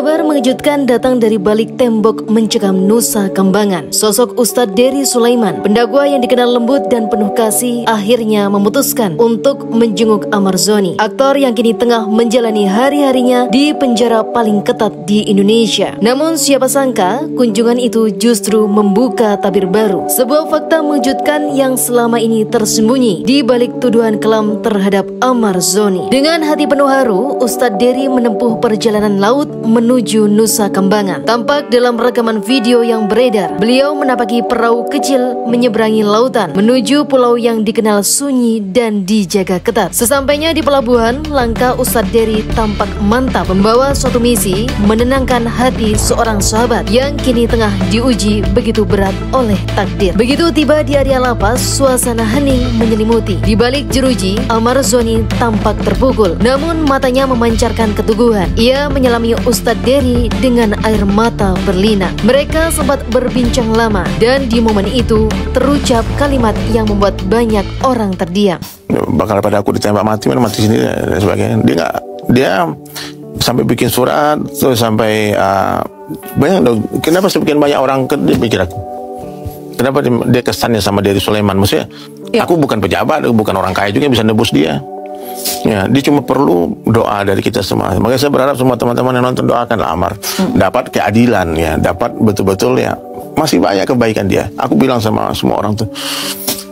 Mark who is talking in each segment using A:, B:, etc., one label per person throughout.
A: Kabar mengejutkan datang dari balik tembok mencekam Nusa Kambangan. Sosok Ustadz Dery Sulaiman, pendakwa yang dikenal lembut dan penuh kasih, akhirnya memutuskan untuk menjenguk Ahmad Zoni, aktor yang kini tengah menjalani hari-harinya di penjara paling ketat di Indonesia. Namun siapa sangka kunjungan itu justru membuka tabir baru, sebuah fakta mengejutkan yang selama ini tersembunyi di balik tuduhan kelam terhadap Ahmad Zoni. Dengan hati penuh haru, Ustadz Dery menempuh perjalanan laut menuju Nusa Kambangan. Tampak dalam rekaman video yang beredar, beliau menapaki perahu kecil menyeberangi lautan menuju pulau yang dikenal sunyi dan dijaga ketat. Sesampainya di pelabuhan, langkah Ustadz Dery tampak mantap, membawa suatu misi menenangkan hati seorang sahabat yang kini tengah diuji begitu berat oleh takdir. Begitu tiba di area lapas, suasana hening menyelimuti. Di balik jeruji, Ahmad Zoni tampak terpukul, namun matanya memancarkan keteguhan. Ia menyelami Ustadz Dery dengan air mata berlinang. Mereka sempat berbincang lama, dan di momen itu terucap kalimat yang membuat banyak orang terdiam.
B: Bakal pada aku ditembak mati, mana mati sendiri dan sebagainya. Dia sampai bikin surat, terus sampai banyak. Kenapa sebagian banyak orang dia pikir aku? Kenapa dia kesannya sama Dery Sulaiman? Maksudnya, aku bukan pejabat, aku bukan orang kaya juga yang bisa nebus dia. Ya, dia cuma perlu doa dari kita semua. Makanya saya berharap semua teman-teman yang nonton doakanlah Amar dapat keadilan, ya, dapat betul-betul, ya, masih banyak kebaikan dia. Aku bilang sama semua orang tuh,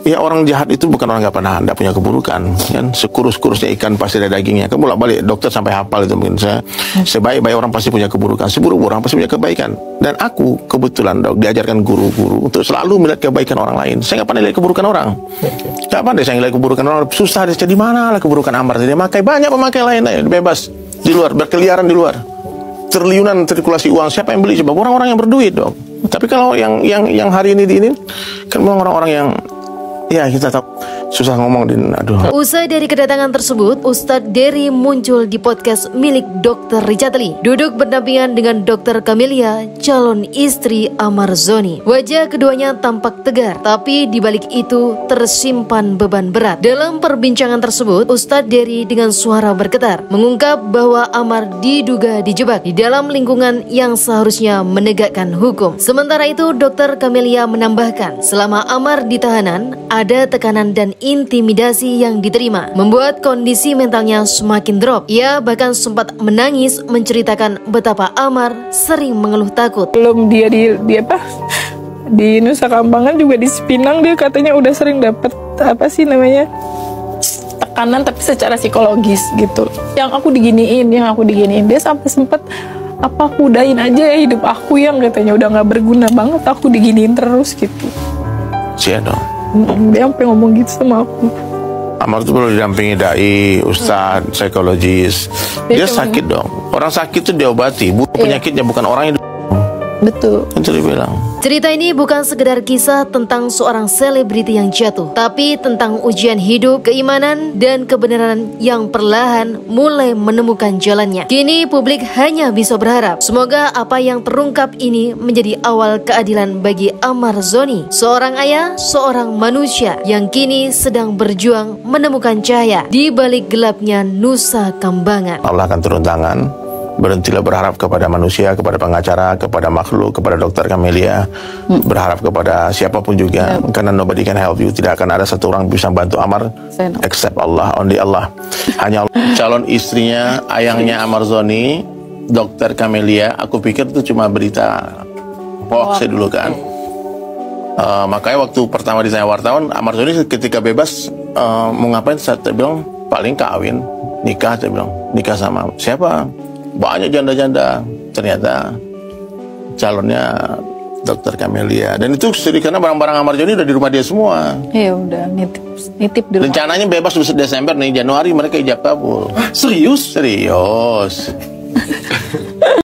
B: ya, orang jahat itu bukan orang nggak pernah, nggak punya keburukan, kan? Sekurus-kurusnya ikan pasti ada dagingnya. Kamu bolak-balik dokter sampai hafal itu mungkin saya. Sebaik-baik orang pasti punya keburukan, seburuk orang pasti punya kebaikan. Dan aku kebetulan dok diajarkan guru-guru untuk selalu melihat kebaikan orang lain. Saya nggak pernah lihat keburukan orang. Nggak pandai saya lihat keburukan orang. Susah dia, di mana lah keburukan Amar? Dia pakai banyak pemakai lain, bebas di luar, berkeliaran di luar, triliunan sirkulasi uang. Siapa yang beli coba? Orang-orang yang berduit dok. Tapi kalau yang hari ini kan orang-orang yang, ya, kita tahu susah ngomong aduh.
A: Usai dari kedatangan tersebut, Ustadz Dery muncul di podcast milik Dr. Richard Lee, duduk berdampingan dengan Dr. Camelia, calon istri Ahmad Zoni. Wajah keduanya tampak tegar, tapi di balik itu tersimpan beban berat. Dalam perbincangan tersebut, Ustadz Dery dengan suara bergetar mengungkap bahwa Ahmad diduga dijebak di dalam lingkungan yang seharusnya menegakkan hukum. Sementara itu, Dr. Camelia menambahkan, selama Ahmad di tahanan, ada tekanan dan intimidasi yang diterima, membuat kondisi mentalnya semakin drop. Ia bahkan sempat menangis menceritakan betapa Ahmad sering mengeluh takut.
C: Belum dia di Nusa Kambangan juga di Cipinang, dia katanya udah sering dapat tekanan tapi secara psikologis gitu. Yang aku diginiin, dia sampai sempat aku udahin aja ya hidup aku yang katanya udah nggak berguna banget, aku diginiin terus gitu.
B: Cia dong.
C: Dia sampai ngomong gitu sama aku.
B: Amar itu perlu didampingi dai, ustadz, psikologis. Dia sakit dong. Orang sakit itu diobati. Penyakitnya bukan orangnya.
C: Betul.
B: Itu dia bilang.
A: Cerita ini bukan sekedar kisah tentang seorang selebriti yang jatuh, tapi tentang ujian hidup, keimanan, dan kebenaran yang perlahan mulai menemukan jalannya. Kini publik hanya bisa berharap semoga apa yang terungkap ini menjadi awal keadilan bagi Ahmad Zoni, seorang ayah, seorang manusia yang kini sedang berjuang menemukan cahaya di balik gelapnya Nusa Kambangan.
B: Allah akan turun tangan. Berhentilah berharap kepada manusia, kepada pengacara, kepada makhluk, kepada dokter Camelia, berharap kepada siapapun juga, karena nobody can help you. Tidak akan ada satu orang bisa bantu Amar except Allah, only Allah. Hanya Allah. Calon istrinya, ayangnya Ahmad Zoni, dokter Camelia, aku pikir itu cuma berita hoax dulu kan. Makanya waktu pertama ditanya wartawan, Ahmad Zoni ketika bebas mau ngapain? Saya bilang paling kawin, nikah. Saya bilang nikah sama siapa? Banyak janda-janda, ternyata calonnya dokter Camelia. Dan itu karena barang-barang Ahmad Zoni udah di rumah dia semua.
C: Iya, udah nitip dulu.
B: Rencananya bebas Desember nih, Januari mereka ijab kabul.
D: Serius?
B: Serius.